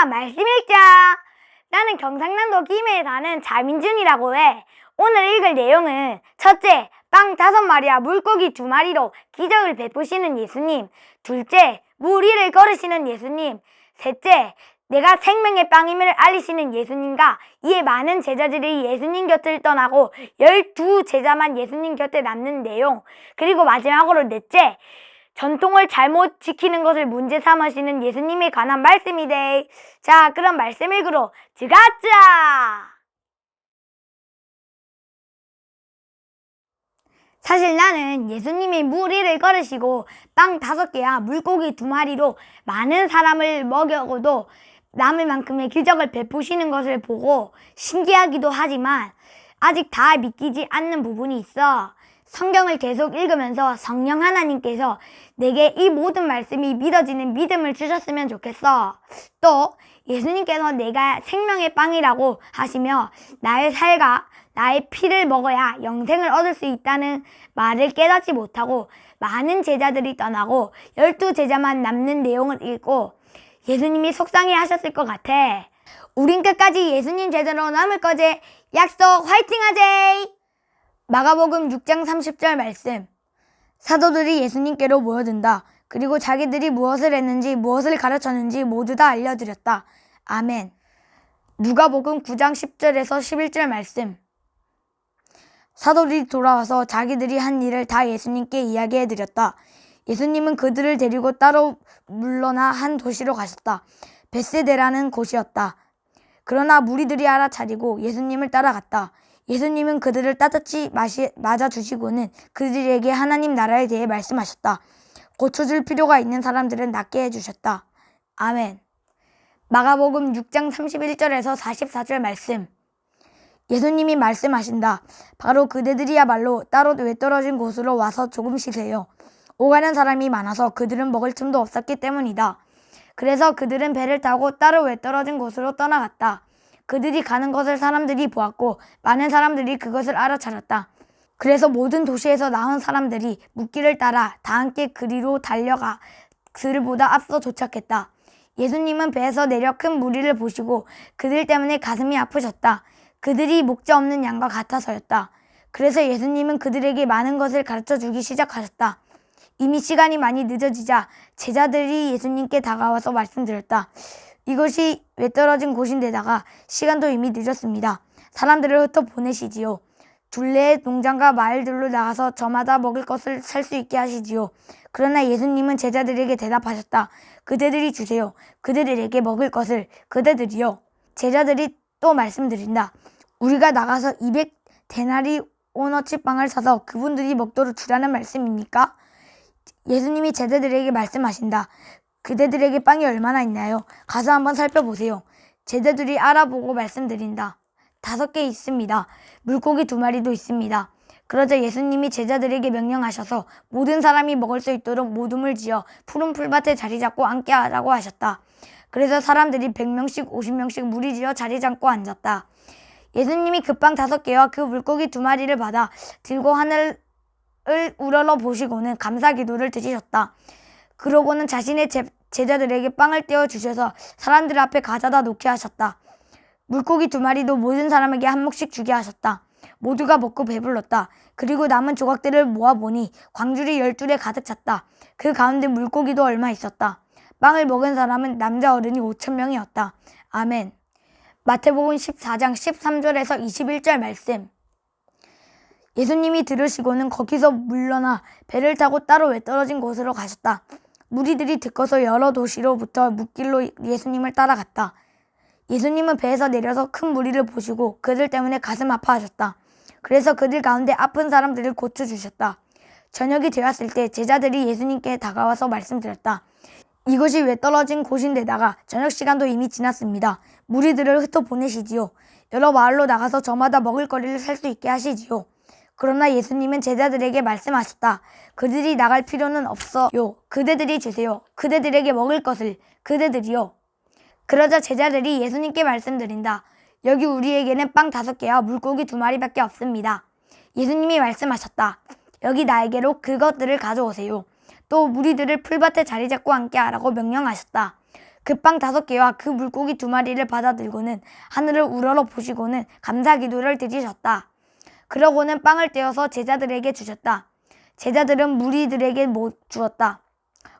자, 말씀 읽자. 나는 경상남도 김해에 사는 자민준이라고 해. 오늘 읽을 내용은 첫째, 빵 5마리와 물고기 2마리로 기적을 베푸시는 예수님. 둘째, 물 위를 걸으시는 예수님. 셋째, 내가 생명의 빵임을 알리시는 예수님과 이에 많은 제자들이 예수님 곁을 떠나고 12제자만 예수님 곁에 남는 내용. 그리고 마지막으로 넷째, 전통을 잘못 지키는 것을 문제 삼으시는 예수님에 관한 말씀이래. 자, 그럼 말씀 읽으러 들어가자. 사실 나는 예수님이 물 위를 걸으시고 빵 5개와 물고기 2마리로 많은 사람을 먹여도 남을 만큼의 기적을 베푸시는 것을 보고 신기하기도 하지만 아직 다 믿기지 않는 부분이 있어. 성경을 계속 읽으면서 성령 하나님께서 내게 이 모든 말씀이 믿어지는 믿음을 주셨으면 좋겠어. 또 예수님께서 내가 생명의 빵이라고 하시며 나의 살과 나의 피를 먹어야 영생을 얻을 수 있다는 말을 깨닫지 못하고 많은 제자들이 떠나고 12제자만 남는 내용을 읽고 예수님이 속상해 하셨을 것 같아. 우린 끝까지 예수님 제자로 남을 거지. 약속 화이팅 하제. 마가복음 6장 30절 말씀. 사도들이 예수님께로 모여든다. 그리고 자기들이 무엇을 했는지 무엇을 가르쳤는지 모두 다 알려드렸다. 아멘. 누가복음 9장 10절에서 11절 말씀. 사도들이 돌아와서 자기들이 한 일을 다 예수님께 이야기해드렸다. 예수님은 그들을 데리고 따로 물러나 한 도시로 가셨다. 벳세다라는 곳이었다. 그러나 무리들이 알아차리고 예수님을 따라갔다. 예수님은 그들을 따뜻히 맞아주시고는 그들에게 하나님 나라에 대해 말씀하셨다. 고쳐줄 필요가 있는 사람들은 낫게 해주셨다. 아멘. 마가복음 6장 31절에서 44절 말씀. 예수님이 말씀하신다. 바로 그대들이야말로 따로 외떨어진 곳으로 와서 조금 쉬세요. 오가는 사람이 많아서 그들은 먹을 틈도 없었기 때문이다. 그래서 그들은 배를 타고 따로 외떨어진 곳으로 떠나갔다. 그들이 가는 것을 사람들이 보았고 많은 사람들이 그것을 알아차렸다. 그래서 모든 도시에서 나온 사람들이 묵길을 따라 다 함께 그리로 달려가 그들보다 앞서 도착했다. 예수님은 배에서 내려 큰 무리를 보시고 그들 때문에 가슴이 아프셨다. 그들이 목자 없는 양과 같아서였다. 그래서 예수님은 그들에게 많은 것을 가르쳐주기 시작하셨다. 이미 시간이 많이 늦어지자 제자들이 예수님께 다가와서 말씀드렸다. 이것이 외떨어진 곳인데다가 시간도 이미 늦었습니다. 사람들을 흩어 보내시지요. 둘레의 농장과 마을들로 나가서 저마다 먹을 것을 살 수 있게 하시지요. 그러나 예수님은 제자들에게 대답하셨다. 그대들이 주세요. 그대들에게 먹을 것을. 그대들이요. 제자들이 또 말씀드린다. 우리가 나가서 200데나리오너치 빵을 사서 그분들이 먹도록 주라는 말씀입니까? 예수님이 제자들에게 말씀하신다. 그대들에게 빵이 얼마나 있나요? 가서 한번 살펴보세요. 제자들이 알아보고 말씀드린다. 5개 있습니다. 물고기 2마리도 있습니다. 그러자 예수님이 제자들에게 명령하셔서 모든 사람이 먹을 수 있도록 모둠을 지어 푸른 풀밭에 자리 잡고 앉게 하라고 하셨다. 그래서 사람들이 100명씩 50명씩 무리지어 자리 잡고 앉았다. 예수님이 그 빵 5개와 그 물고기 2마리를 받아 들고 하늘을 우러러 보시고는 감사 기도를 드리셨다. 그러고는 자신의 제자들에게 빵을 떼어 주셔서 사람들 앞에 가져다 놓게 하셨다. 물고기 2마리도 모든 사람에게 한 몫씩 주게 하셨다. 모두가 먹고 배불렀다. 그리고 남은 조각들을 모아보니 광줄이 10줄에 가득 찼다. 그 가운데 물고기도 얼마 있었다. 빵을 먹은 사람은 남자 어른이 5,000명이었다. 아멘. 마태복음 14장 13절에서 21절 말씀. 예수님이 들으시고는 거기서 물러나 배를 타고 따로 외떨어진 곳으로 가셨다. 무리들이 듣고서 여러 도시로부터 묵길로 예수님을 따라갔다. 예수님은 배에서 내려서 큰 무리를 보시고 그들 때문에 가슴 아파하셨다. 그래서 그들 가운데 아픈 사람들을 고쳐주셨다. 저녁이 되었을 때 제자들이 예수님께 다가와서 말씀드렸다. 이것이 외떨어진 곳인데다가 저녁 시간도 이미 지났습니다. 무리들을 흩어 보내시지요. 여러 마을로 나가서 저마다 먹을 거리를 살 수 있게 하시지요. 그러나 예수님은 제자들에게 말씀하셨다. 그들이 나갈 필요는 없어요. 그대들이 주세요. 그대들에게 먹을 것을. 그대들이요. 그러자 제자들이 예수님께 말씀드린다. 여기 우리에게는 빵 5개와 물고기 2마리밖에 없습니다. 예수님이 말씀하셨다. 여기 나에게로 그것들을 가져오세요. 또 무리들을 풀밭에 자리 잡고 앉게 하라고 명령하셨다. 그 빵 5개와 그 물고기 2마리를 받아 들고는 하늘을 우러러 보시고는 감사 기도를 드리셨다. 그러고는 빵을 떼어서 제자들에게 주셨다. 제자들은 무리들에게 주었다.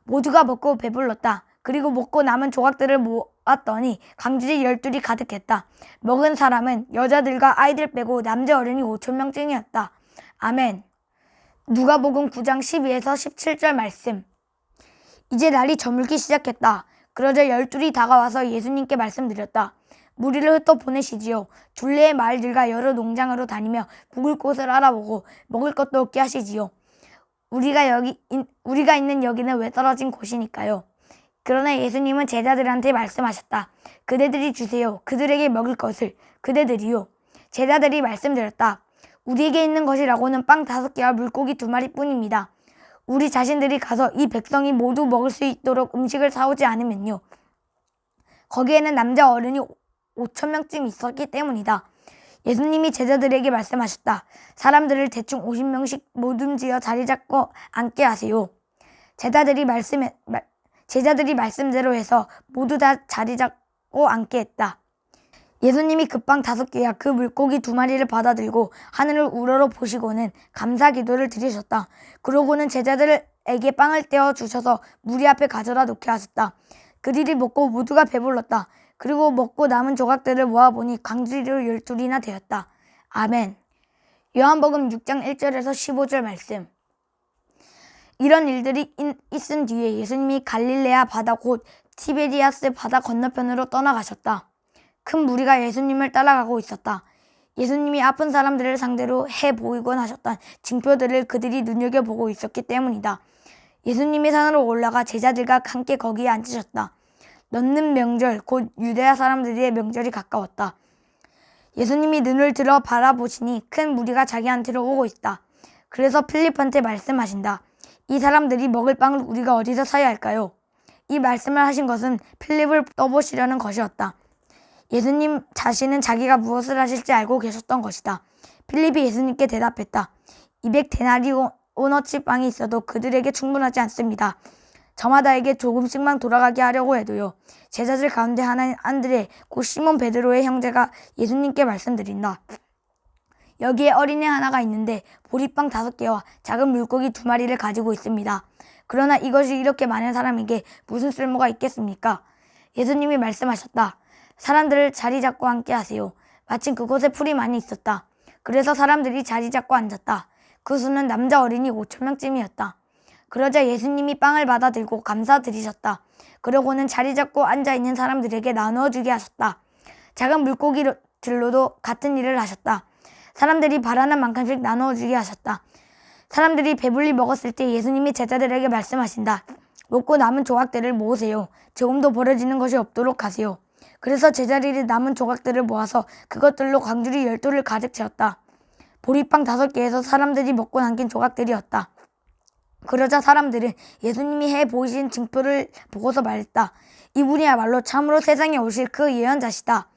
모두가 먹고 배불렀다. 그리고 먹고 남은 조각들을 모았더니 강줄이 12이 가득했다. 먹은 사람은 여자들과 아이들 빼고 남자 어른이 5,000명쯤이었다. 아멘. 누가복음 9장 12에서 17절 말씀. 이제 날이 저물기 시작했다. 그러자 12이 다가와서 예수님께 말씀드렸다. 무리를 흩어 보내시지요. 둘레의 마을들과 여러 농장으로 다니며 묵을 곳을 알아보고 먹을 것도 얻게 하시지요. 우리가 있는 여기는 왜 떨어진 곳이니까요. 그러나 예수님은 제자들한테 말씀하셨다. 그대들이 주세요. 그들에게 먹을 것을. 그대들이요. 제자들이 말씀드렸다. 우리에게 있는 것이라고는 빵 5개와 물고기 2마리 뿐입니다. 우리 자신들이 가서 이 백성이 모두 먹을 수 있도록 음식을 사오지 않으면요. 거기에는 남자 어른이 5,000명쯤 있었기 때문이다. 예수님이 제자들에게 말씀하셨다. 사람들을 대충 50명씩 모둠지어 자리 잡고 앉게 하세요. 제자들이 말씀대로 해서 모두 다 자리 잡고 앉게 했다. 예수님이 그 빵 5개와 그 물고기 2마리를 받아들고 하늘을 우러러 보시고는 감사 기도를 드리셨다. 그러고는 제자들에게 빵을 떼어 주셔서 무리 앞에 가져다 놓게 하셨다. 그들이 먹고 모두가 배불렀다. 그리고 먹고 남은 조각들을 모아보니 강줄로 12이나 되었다. 아멘. 요한복음 6장 1절에서 15절 말씀. 이런 일들이 있은 뒤에 예수님이 갈릴레아 바다 곧 티베리아스 바다 건너편으로 떠나가셨다. 큰 무리가 예수님을 따라가고 있었다. 예수님이 아픈 사람들을 상대로 해 보이곤 하셨던 징표들을 그들이 눈여겨보고 있었기 때문이다. 예수님이 산으로 올라가 제자들과 함께 거기에 앉으셨다. 넘는 명절 곧 유대야 사람들의 명절이 가까웠다. 예수님이 눈을 들어 바라보시니 큰 무리가 자기한테로 오고 있다. 그래서 필립한테 말씀하신다. 이 사람들이 먹을 빵을 우리가 어디서 사야 할까요? 이 말씀을 하신 것은 필립을 떠보시려는 것이었다. 예수님 자신은 자기가 무엇을 하실지 알고 계셨던 것이다. 필립이 예수님께 대답했다. 200데나리오너치 빵이 있어도 그들에게 충분하지 않습니다. 저마다에게 조금씩만 돌아가게 하려고 해도요. 제자들 가운데 하나인 안드레 곧 시몬 베드로의 형제가 예수님께 말씀드린다. 여기에 어린애 하나가 있는데 보리빵 5개와 작은 물고기 2마리를 가지고 있습니다. 그러나 이것이 이렇게 많은 사람에게 무슨 쓸모가 있겠습니까? 예수님이 말씀하셨다. 사람들을 자리 잡고 앉게 하세요. 마침 그곳에 풀이 많이 있었다. 그래서 사람들이 자리 잡고 앉았다. 그 수는 남자 어린이 5,000명쯤이었다. 그러자 예수님이 빵을 받아들고 감사드리셨다. 그러고는 자리 잡고 앉아있는 사람들에게 나누어 주게 하셨다. 작은 물고기들로도 같은 일을 하셨다. 사람들이 바라는 만큼씩 나누어 주게 하셨다. 사람들이 배불리 먹었을 때 예수님이 제자들에게 말씀하신다. 먹고 남은 조각들을 모으세요. 조금도 버려지는 것이 없도록 하세요. 그래서 제자들이 남은 조각들을 모아서 그것들로 광주리 12를 가득 채웠다. 보리빵 5개에서 사람들이 먹고 남긴 조각들이었다. 그러자 사람들은 예수님이 해 보이신 징표를 보고서 말했다. 이분이야말로 참으로 세상에 오실 그 예언자시다.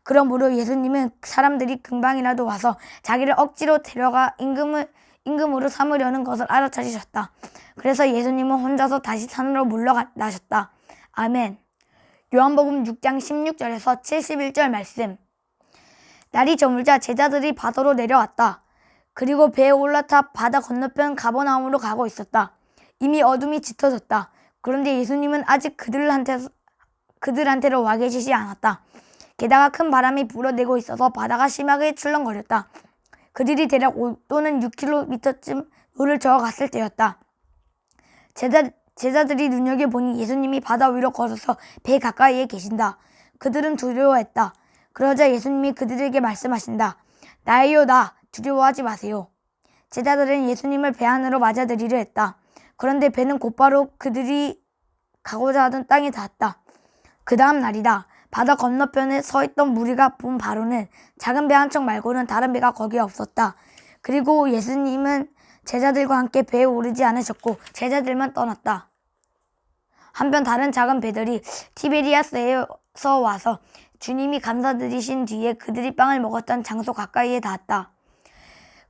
그러므로 예수님은 사람들이 금방이라도 와서 자기를 억지로 데려가 임금으로 삼으려는 것을 알아차리셨다. 그래서 예수님은 혼자서 다시 산으로 물러나셨다. 아멘. 요한복음 6장 16절에서 71절 말씀. 날이 저물자 제자들이 바다로 내려왔다. 그리고 배에 올라타 바다 건너편 가버나움으로 가고 있었다. 이미 어둠이 짙어졌다. 그런데 예수님은 아직 그들한테로 와 계시지 않았다. 게다가 큰 바람이 불어대고 있어서 바다가 심하게 출렁거렸다. 그들이 대략 5 또는 6km쯤 노를 저어 갔을 때였다. 제자들이 눈여겨보니 예수님이 바다 위로 걸어서 배 가까이에 계신다. 그들은 두려워했다. 그러자 예수님이 그들에게 말씀하신다. 나예요, 나. 두려워하지 마세요. 제자들은 예수님을 배 안으로 맞아들이려 했다. 그런데 배는 곧바로 그들이 가고자 하던 땅에 닿았다. 그 다음 날이다. 바다 건너편에 서 있던 무리가 본 바로는 작은 배 한 척 말고는 다른 배가 거기에 없었다. 그리고 예수님은 제자들과 함께 배에 오르지 않으셨고 제자들만 떠났다. 한편 다른 작은 배들이 티베리아스에서 와서 주님이 감사드리신 뒤에 그들이 빵을 먹었던 장소 가까이에 닿았다.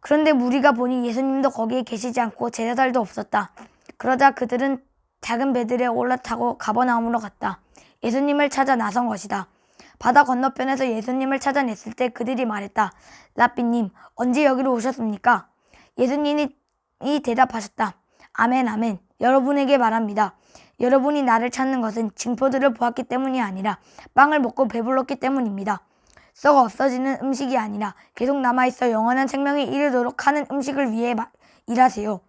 그런데 무리가 보니 예수님도 거기에 계시지 않고 제자들도 없었다. 그러자 그들은 작은 배들에 올라타고 가버나움으로 갔다. 예수님을 찾아 나선 것이다. 바다 건너편에서 예수님을 찾아냈을 때 그들이 말했다. 라삐님, 언제 여기로 오셨습니까? 예수님이 대답하셨다. 아멘, 아멘. 여러분에게 말합니다. 여러분이 나를 찾는 것은 징표들을 보았기 때문이 아니라 빵을 먹고 배불렀기 때문입니다. 썩어 없어지는 음식이 아니라 계속 남아있어 영원한 생명에 이르도록 하는 음식을 위해 일하세요.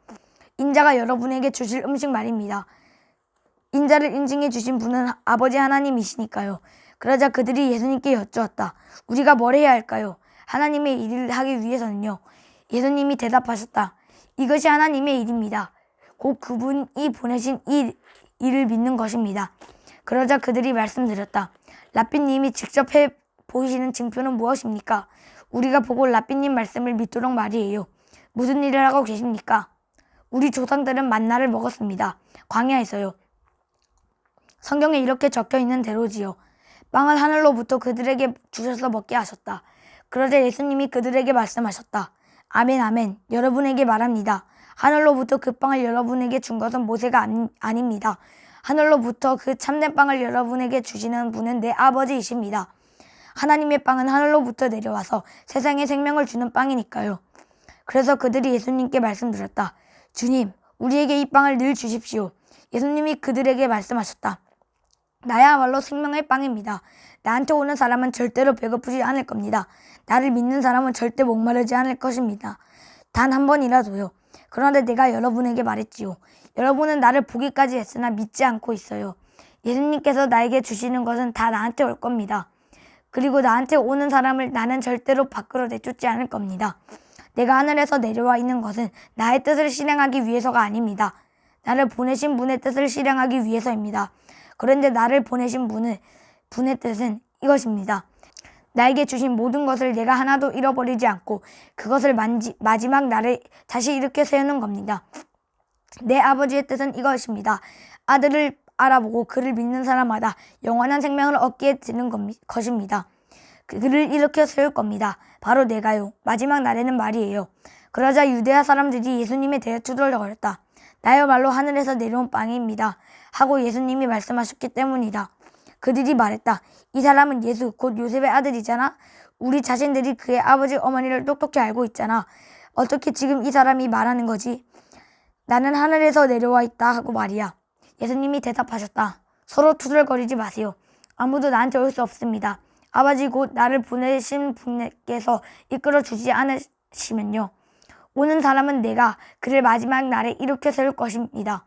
인자가 여러분에게 주실 음식 말입니다. 인자를 인증해 주신 분은 아버지 하나님이시니까요. 그러자 그들이 예수님께 여쭈었다. 우리가 뭘 해야 할까요? 하나님의 일을 하기 위해서는요. 예수님이 대답하셨다. 이것이 하나님의 일입니다. 곧 그분이 보내신 이 일을 믿는 것입니다. 그러자 그들이 말씀드렸다. 라삐님이 직접 해 보이시는 징표는 무엇입니까? 우리가 보고 라삐님 말씀을 믿도록 말이에요. 무슨 일을 하고 계십니까? 우리 조상들은 만나를 먹었습니다. 광야에서요. 성경에 이렇게 적혀 있는 대로지요. 빵을 하늘로부터 그들에게 주셔서 먹게 하셨다. 그러자 예수님이 그들에게 말씀하셨다. 아멘, 아멘. 여러분에게 말합니다. 하늘로부터 그 빵을 여러분에게 준 것은 모세가 아닙니다. 하늘로부터 그 참된 빵을 여러분에게 주시는 분은 내 아버지이십니다. 하나님의 빵은 하늘로부터 내려와서 세상에 생명을 주는 빵이니까요. 그래서 그들이 예수님께 말씀드렸다. 주님, 우리에게 이 빵을 늘 주십시오. 예수님이 그들에게 말씀하셨다. 나야말로 생명의 빵입니다. 나한테 오는 사람은 절대로 배고프지 않을 겁니다. 나를 믿는 사람은 절대 목마르지 않을 것입니다. 단 한 번이라도요. 그런데 내가 여러분에게 말했지요. 여러분은 나를 보기까지 했으나 믿지 않고 있어요. 예수님께서 나에게 주시는 것은 다 나한테 올 겁니다. 그리고 나한테 오는 사람을 나는 절대로 밖으로 내쫓지 않을 겁니다. 내가 하늘에서 내려와 있는 것은 나의 뜻을 실행하기 위해서가 아닙니다. 나를 보내신 분의 뜻을 실행하기 위해서입니다. 그런데 나를 보내신 분의 뜻은 이것입니다. 나에게 주신 모든 것을 내가 하나도 잃어버리지 않고 그것을 마지막 날에 다시 일으켜 세우는 겁니다. 내 아버지의 뜻은 이것입니다. 아들을 알아보고 그를 믿는 사람마다 영원한 생명을 얻게 되는 것입니다. 그를 일으켜 세울 겁니다. 바로 내가요. 마지막 날에는 말이에요. 그러자 유대야 사람들이 예수님에 대해 투덜거렸다. 나야말로 하늘에서 내려온 빵입니다. 하고 예수님이 말씀하셨기 때문이다. 그들이 말했다. 이 사람은 예수, 곧 요셉의 아들이잖아. 우리 자신들이 그의 아버지 어머니를 똑똑히 알고 있잖아. 어떻게 지금 이 사람이 말하는 거지? 나는 하늘에서 내려와 있다 하고 말이야. 예수님이 대답하셨다. 서로 투덜거리지 마세요. 아무도 나한테 올 수 없습니다. 아버지 곧 나를 보내신 분께서 이끌어 주지 않으시면요. 오는 사람은 내가 그를 마지막 날에 일으켜 세울 것입니다.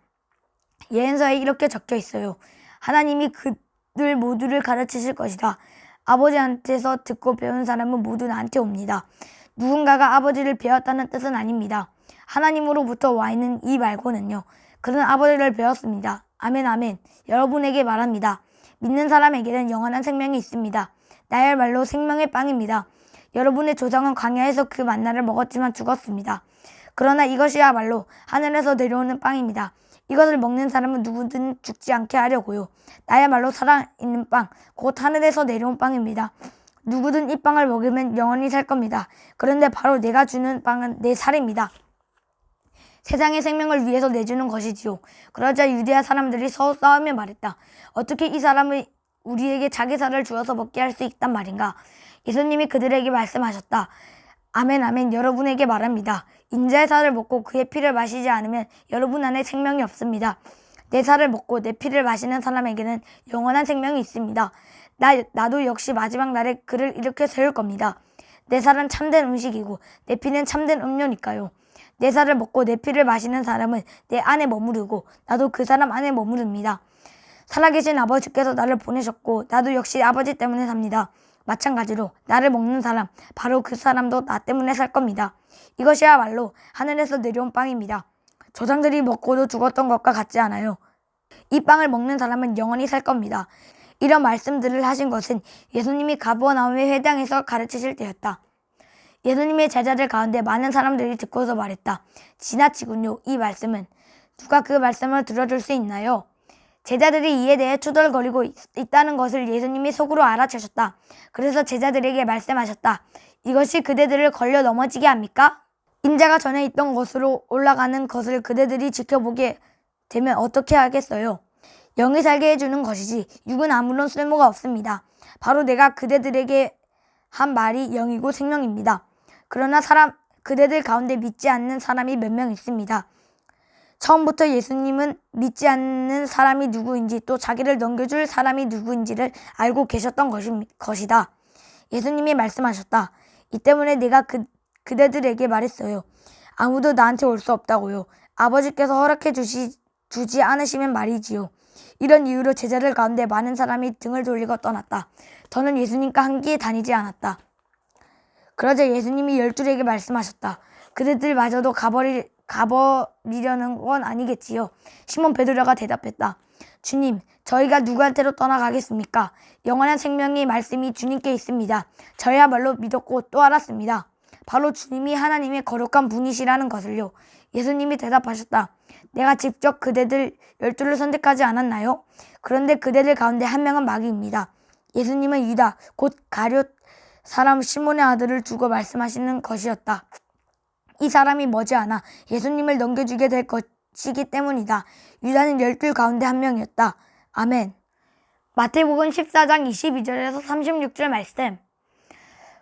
예언서에 이렇게 적혀 있어요. 하나님이 그들 모두를 가르치실 것이다. 아버지한테서 듣고 배운 사람은 모두 나한테 옵니다. 누군가가 아버지를 배웠다는 뜻은 아닙니다. 하나님으로부터 와 있는 이 말고는요. 그는 아버지를 배웠습니다. 아멘, 아멘. 여러분에게 말합니다. 믿는 사람에게는 영원한 생명이 있습니다. 나야말로 생명의 빵입니다. 여러분의 조상은 광야에서 그 만나를 먹었지만 죽었습니다. 그러나 이것이야말로 하늘에서 내려오는 빵입니다. 이것을 먹는 사람은 누구든 죽지 않게 하려고요. 나야말로 살아있는 빵, 곧 하늘에서 내려온 빵입니다. 누구든 이 빵을 먹으면 영원히 살 겁니다. 그런데 바로 내가 주는 빵은 내 살입니다. 세상의 생명을 위해서 내주는 것이지요. 그러자 유대야 사람들이 서로 싸우며 말했다. 어떻게 이 사람을 우리에게 자기 살을 주어서 먹게 할 수 있단 말인가? 예수님이 그들에게 말씀하셨다. 아멘, 아멘. 여러분에게 말합니다. 인자의 살을 먹고 그의 피를 마시지 않으면 여러분 안에 생명이 없습니다. 내 살을 먹고 내 피를 마시는 사람에게는 영원한 생명이 있습니다. 나도 역시 마지막 날에 그를 일으켜 세울 겁니다. 내 살은 참된 음식이고 내 피는 참된 음료니까요. 내 살을 먹고 내 피를 마시는 사람은 내 안에 머무르고 나도 그 사람 안에 머무릅니다. 살아계신 아버지께서 나를 보내셨고 나도 역시 아버지 때문에 삽니다. 마찬가지로 나를 먹는 사람, 바로 그 사람도 나 때문에 살 겁니다. 이것이야말로 하늘에서 내려온 빵입니다. 조상들이 먹고도 죽었던 것과 같지 않아요. 이 빵을 먹는 사람은 영원히 살 겁니다. 이런 말씀들을 하신 것은 예수님이 가버나움의 회당에서 가르치실 때였다. 예수님의 제자들 가운데 많은 사람들이 듣고서 말했다. 지나치군요. 이 말씀은. 누가 그 말씀을 들어줄 수 있나요? 제자들이 이에 대해 투덜거리고 있다는 것을 예수님이 속으로 알아채셨다. 그래서 제자들에게 말씀하셨다. 이것이 그대들을 걸려 넘어지게 합니까? 인자가 전에 있던 곳으로 올라가는 것을 그대들이 지켜보게 되면 어떻게 하겠어요? 영이 살게 해주는 것이지 육은 아무런 쓸모가 없습니다. 바로 내가 그대들에게 한 말이 영이고 생명입니다. 그러나 그대들 가운데 믿지 않는 사람이 몇 명 있습니다. 처음부터 예수님은 믿지 않는 사람이 누구인지 또 자기를 넘겨줄 사람이 누구인지를 알고 계셨던 것이다. 예수님이 말씀하셨다. 이 때문에 내가 그대들에게 말했어요. 아무도 나한테 올 수 없다고요. 아버지께서 허락해 주지 않으시면 말이지요. 이런 이유로 제자들 가운데 많은 사람이 등을 돌리고 떠났다. 더는 예수님과 함께 다니지 않았다. 그러자 예수님이 열둘에게 말씀하셨다. 그대들마저도 가버리려는 건 아니겠지요. 시몬 베드로가 대답했다. 주님, 저희가 누구한테로 떠나가겠습니까? 영원한 생명의 말씀이 주님께 있습니다. 저야말로 믿었고 또 알았습니다. 바로 주님이 하나님의 거룩한 분이시라는 것을요. 예수님이 대답하셨다. 내가 직접 그대들 12를 선택하지 않았나요? 그런데 그대들 가운데 한 명은 마귀입니다. 예수님은 유다, 곧 가룟 사람 시몬의 아들을 두고 말씀하시는 것이었다. 이 사람이 머지않아 예수님을 넘겨주게 될 것이기 때문이다. 유다는 12 가운데 한 명이었다. 아멘. 마태복음 14장 22절에서 36절 말씀.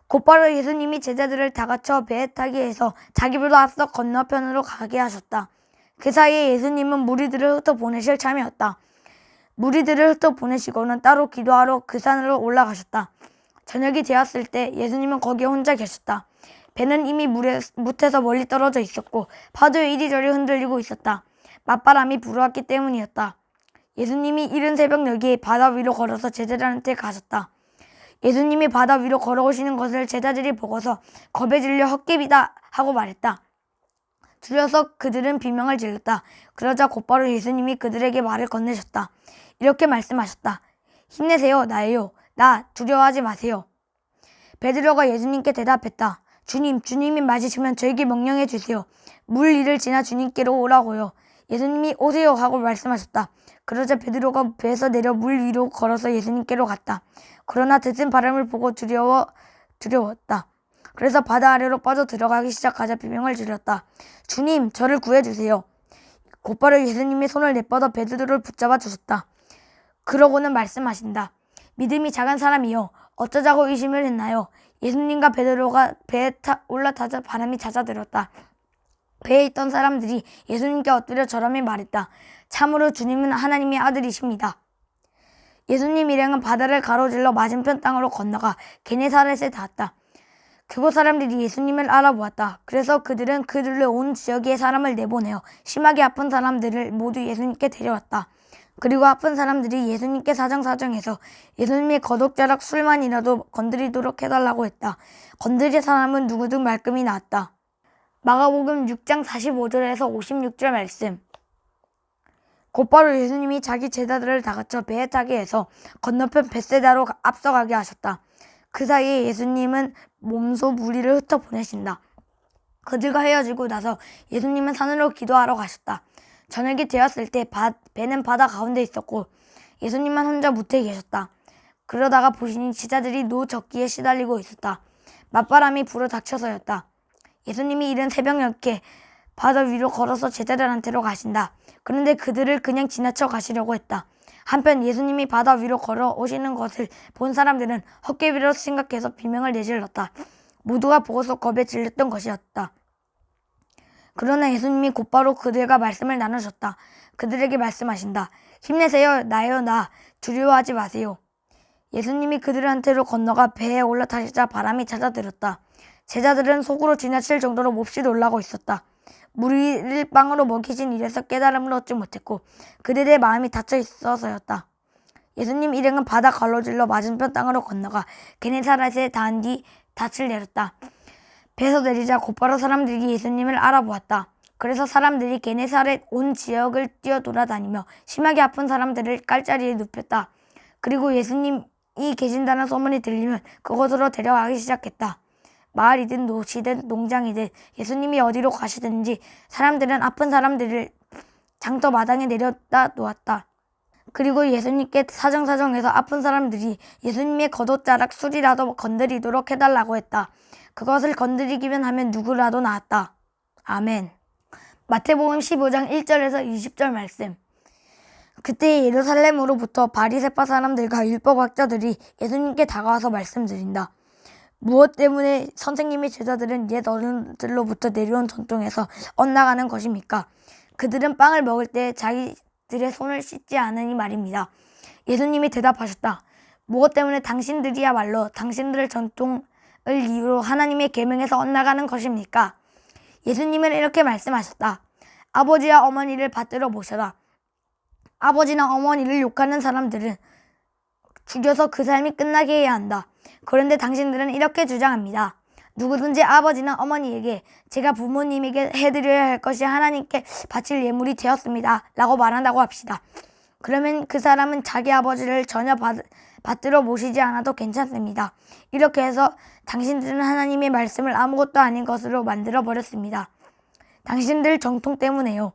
곧바로 예수님이 제자들을 다같이 배에 타게 해서 자기보다 앞서 건너편으로 가게 하셨다. 그 사이에 예수님은 무리들을 흩어보내실 참이었다. 무리들을 흩어보내시고는 따로 기도하러 그 산으로 올라가셨다. 저녁이 되었을 때 예수님은 거기에 혼자 계셨다. 배는 이미 못에서 멀리 떨어져 있었고 파도에 이리저리 흔들리고 있었다. 맞바람이 불어왔기 때문이었다. 예수님이 이른 새벽 여기에 바다 위로 걸어서 제자들한테 가셨다. 예수님이 바다 위로 걸어오시는 것을 제자들이 보고서 겁에 질려 헛개비다 하고 말했다. 두려워서 그들은 비명을 질렀다. 그러자 곧바로 예수님이 그들에게 말을 건네셨다. 이렇게 말씀하셨다. 힘내세요, 나예요. 나 두려워하지 마세요. 베드로가 예수님께 대답했다. 주님이 맞으시면 저에게 명령해 주세요. 물 위를 지나 주님께로 오라고요. 예수님이 오세요 하고 말씀하셨다. 그러자 베드로가 배에서 내려 물 위로 걸어서 예수님께로 갔다. 그러나 드센 바람을 보고 두려웠다. 그래서 바다 아래로 빠져 들어가기 시작하자 비명을 질렀다. 주님, 저를 구해주세요. 곧바로 예수님이 손을 내뻗어 베드로를 붙잡아 주셨다. 그러고는 말씀하신다. 믿음이 작은 사람이요, 어쩌자고 의심을 했나요? 예수님과 베드로가 배에 올라타자 바람이 잦아들었다. 배에 있던 사람들이 예수님께 엎드려 절하며 말했다. 참으로 주님은 하나님의 아들이십니다. 예수님 일행은 바다를 가로질러 맞은편 땅으로 건너가 게네사렛에 닿았다. 그곳 사람들이 예수님을 알아보았다. 그래서 그들은 그들로 온 지역에 사람을 내보내어 심하게 아픈 사람들을 모두 예수님께 데려왔다. 그리고 아픈 사람들이 예수님께 사정사정해서 예수님의 겉옷자락 술만이라도 건드리도록 해달라고 했다. 건드릴 사람은 누구든 말끔히 나았다. 마가복음 6장 45절에서 56절 말씀. 곧바로 예수님이 자기 제자들을 다같이 배에 타게 해서 건너편 벳세다로 앞서가게 하셨다. 그 사이에 예수님은 몸소 무리를 흩어보내신다. 그들과 헤어지고 나서 예수님은 산으로 기도하러 가셨다. 저녁이 되었을 때 배는 바다 가운데 있었고 예수님만 혼자 무태에 계셨다. 그러다가 보시니 제자들이 노젓기에 시달리고 있었다. 맞바람이 불어 닥쳐서였다. 예수님이 이른 새벽녘에 바다 위로 걸어서 제자들한테로 가신다. 그런데 그들을 그냥 지나쳐 가시려고 했다. 한편 예수님이 바다 위로 걸어오시는 것을 본 사람들은 헛개비로 생각해서 비명을 내질렀다. 모두가 보고서 겁에 질렸던 것이었다. 그러나 예수님이 곧바로 그들과 말씀을 나누셨다. 그들에게 말씀하신다. 힘내세요, 나예요, 나. 두려워하지 마세요. 예수님이 그들한테로 건너가 배에 올라타시자 바람이 잦아들었다. 제자들은 속으로 지나칠 정도로 몹시 놀라고 있었다. 무리를 빵으로 먹이신 일에서 깨달음을 얻지 못했고 그들의 마음이 닫혀 있어서였다. 예수님 일행은 바다 가로질러 맞은편 땅으로 건너가 게네사렛에 닿은 뒤 닻을 내렸다. 배에서 내리자 곧바로 사람들이 예수님을 알아보았다. 그래서 사람들이 게네사렛 온 지역을 뛰어 돌아다니며 심하게 아픈 사람들을 깔자리에 눕혔다. 그리고 예수님이 계신다는 소문이 들리면 그곳으로 데려가기 시작했다. 마을이든 도시든 농장이든 예수님이 어디로 가시든지 사람들은 아픈 사람들을 장터 마당에 내려다 놓았다. 그리고 예수님께 사정사정해서 아픈 사람들이 예수님의 겉옷자락 술이라도 건드리도록 해달라고 했다. 그것을 건드리기만 하면 누구라도 나았다. 아멘. 마태복음 15장 1절에서 20절 말씀. 그때 예루살렘으로부터 바리새파 사람들과 율법학자들이 예수님께 다가와서 말씀드린다. 무엇 때문에 선생님의 제자들은 옛 어른들로부터 내려온 전통에서 엇나가는 것입니까? 그들은 빵을 먹을 때 자기들의 손을 씻지 않으니 말입니다. 예수님이 대답하셨다. 무엇 때문에 당신들이야말로 당신들의 전통을 이유로 하나님의 계명에서 엇나가는 것입니까? 예수님은 이렇게 말씀하셨다. 아버지와 어머니를 받들어 보셔라. 아버지나 어머니를 욕하는 사람들은 죽여서 그 삶이 끝나게 해야 한다. 그런데 당신들은 이렇게 주장합니다. 누구든지 아버지나 어머니에게 제가 부모님에게 해드려야 할 것이 하나님께 바칠 예물이 되었습니다. 라고 말한다고 합시다. 그러면 그 사람은 자기 아버지를 전혀 받들어 모시지 않아도 괜찮습니다. 이렇게 해서 당신들은 하나님의 말씀을 아무것도 아닌 것으로 만들어 버렸습니다. 당신들 정통 때문에요.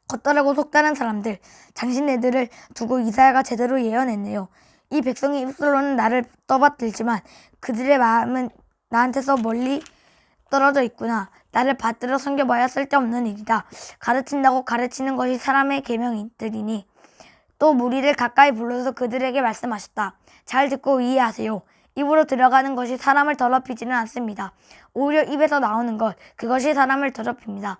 겉다르고 속다른 사람들, 당신네들을 두고 이사야가 제대로 예언했네요. 이 백성이 입술로는 나를 떠받들지만 그들의 마음은 나한테서 멀리 떨어져 있구나. 나를 받들어 섬겨봐야 쓸데없는 일이다. 가르친다고 가르치는 것이 사람의 계명들이니. 또 무리를 가까이 불러서 그들에게 말씀하셨다. 잘 듣고 이해하세요. 입으로 들어가는 것이 사람을 더럽히지는 않습니다. 오히려 입에서 나오는 것, 그것이 사람을 더럽힙니다.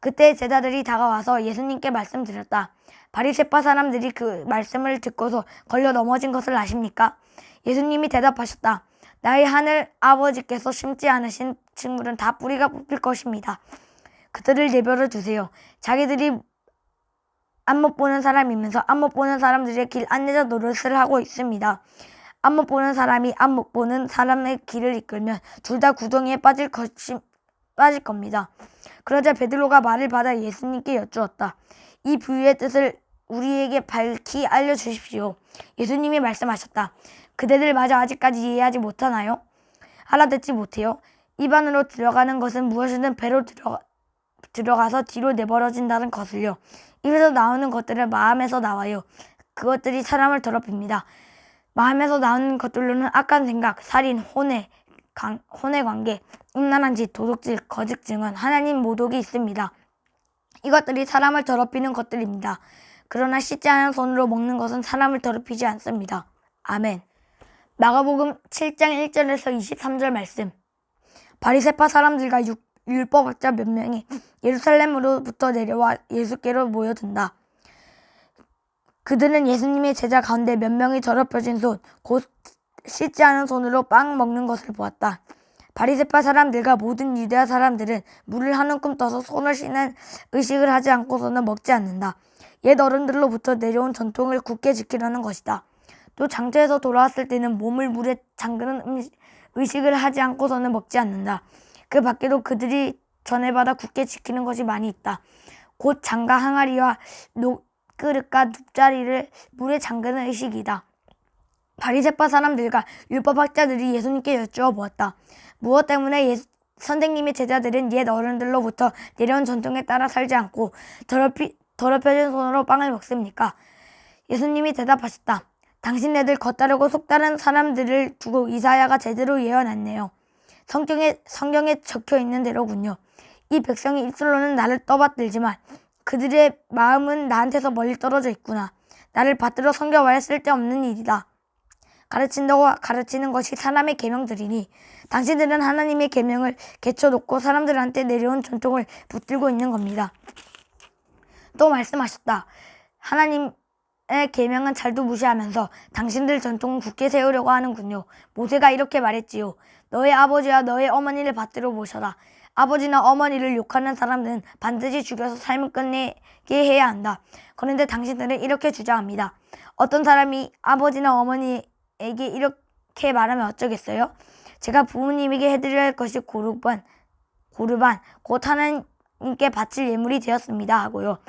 그때 제자들이 다가와서 예수님께 말씀드렸다. 바리새파 사람들이 그 말씀을 듣고서 걸려 넘어진 것을 아십니까? 예수님이 대답하셨다. 나의 하늘 아버지께서 심지 않으신 식물은 다 뿌리가 뽑힐 것입니다. 그들을 내버려 두세요. 자기들이 안못 보는 사람이면서 안못 보는 사람들의 길 안내자 노릇을 하고 있습니다. 안못 보는 사람이 안못 보는 사람의 길을 이끌면 둘 다 구덩이에 빠질 겁니다. 그러자 베드로가 말을 받아 예수님께 여쭈었다. 이 비유의 뜻을 우리에게 밝히 알려주십시오. 예수님이 말씀하셨다. 그대들 마저 아직까지 이해하지 못하나요? 알아듣지 못해요? 입 안으로 들어가는 것은 무엇이든 배로 들어가서 뒤로 내버려진다는 것을요. 입에서 나오는 것들은 마음에서 나와요. 그것들이 사람을 더럽힙니다. 마음에서 나오는 것들로는 악한 생각, 살인, 혼외 관계, 음란한 짓, 도둑질, 거짓 증언, 하나님 모독이 있습니다. 이것들이 사람을 더럽히는 것들입니다. 그러나 씻지 않은 손으로 먹는 것은 사람을 더럽히지 않습니다. 아멘. 마가복음 7장 1절에서 23절 말씀. 바리새파 사람들과 율법학자 몇 명이 예루살렘으로부터 내려와 예수께로 모여든다. 그들은 예수님의 제자 가운데 몇 명이 더럽혀진 손, 곧 씻지 않은 손으로 빵 먹는 것을 보았다. 바리새파 사람들과 모든 유대아 사람들은 물을 한 움큼 떠서 손을 씻는 의식을 하지 않고서는 먹지 않는다. 옛 어른들로부터 내려온 전통을 굳게 지키려는 것이다. 또 장터에서 돌아왔을 때는 몸을 물에 잠그는 의식을 하지 않고서는 먹지 않는다. 그 밖에도 그들이 전해받아 굳게 지키는 것이 많이 있다. 곧 장과 항아리와 녹그릇과 눕자리를 물에 잠그는 의식이다. 바리새파 사람들과 율법학자들이 예수님께 여쭈어 보았다. 무엇 때문에 선생님의 제자들은 옛 어른들로부터 내려온 전통에 따라 살지 않고 더럽혀진 손으로 빵을 먹습니까? 예수님이 대답하셨다. 당신네들 겉다르고 속다른 사람들을 두고 이사야가 제대로 예언했네요. 성경에 적혀 있는 대로군요. 이 백성이 입술로는 나를 떠받들지만 그들의 마음은 나한테서 멀리 떨어져 있구나. 나를 받들어 섬겨봐야 쓸데없는 일이다. 가르친다고 가르치는 것이 사람의 계명들이니 당신들은 하나님의 계명을 개쳐놓고 사람들한테 내려온 전통을 붙들고 있는 겁니다. 또 말씀하셨다. 하나님의 계명은 잘도 무시하면서 당신들 전통은 굳게 세우려고 하는군요. 모세가 이렇게 말했지요. 너의 아버지와 너의 어머니를 받들어 보셔라. 아버지나 어머니를 욕하는 사람들은 반드시 죽여서 삶을 끝내게 해야 한다. 그런데 당신들은 이렇게 주장합니다. 어떤 사람이 아버지나 어머니에게 이렇게 말하면 어쩌겠어요? 제가 부모님에게 해드려야 할 것이 고르반 곧 하나님께 바칠 예물이 되었습니다 하고요.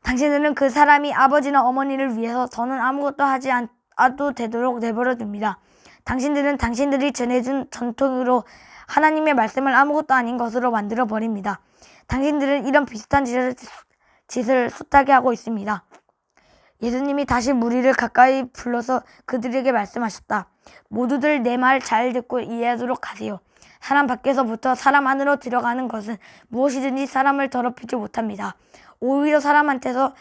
당신들은 그 사람이 아버지나 어머니를 위해서 저는 아무것도 하지 않아도 되도록 내버려둡니다. 당신들은 당신들이 전해준 전통으로 하나님의 말씀을 아무것도 아닌 것으로 만들어버립니다. 당신들은 이런 비슷한 짓을 숱하게 하고 있습니다. 예수님이 다시 무리를 가까이 불러서 그들에게 말씀하셨다. 모두들 내 말 잘 듣고 이해하도록 하세요. 사람 밖에서부터 사람 안으로 들어가는 것은 무엇이든지 사람을 더럽히지 못합니다. 오히려 사람한테서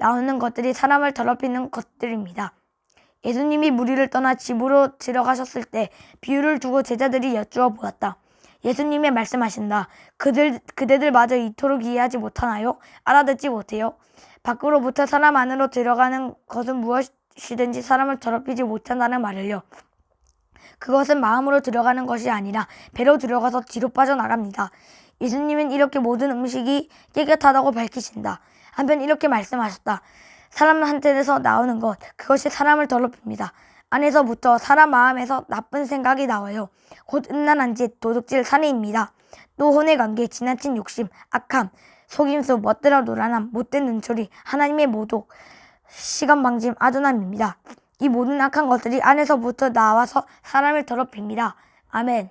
나오는 것들이 사람을 더럽히는 것들입니다. 예수님이 무리를 떠나 집으로 들어가셨을 때 비유를 두고 제자들이 여쭈어 보았다. 예수님이 말씀하신다. 그대들마저 이토록 이해하지 못하나요? 알아듣지 못해요? 밖으로부터 사람 안으로 들어가는 것은 무엇이든지 사람을 더럽히지 못한다는 말을요. 그것은 마음으로 들어가는 것이 아니라 배로 들어가서 뒤로 빠져나갑니다. 예수님은 이렇게 모든 음식이 깨끗하다고 밝히신다. 한편 이렇게 말씀하셨다. 사람한테서 나오는 것, 그것이 사람을 더럽힙니다. 안에서부터 사람 마음에서 나쁜 생각이 나와요. 곧 음란한 짓, 도둑질, 살인입니다. 또 혼의 관계, 지나친 욕심, 악함, 속임수, 멋대로 노란함, 못된 눈초리, 하나님의 모독, 시간방심, 아둔함입니다. 이 모든 악한 것들이 안에서부터 나와서 사람을 더럽힙니다. 아멘.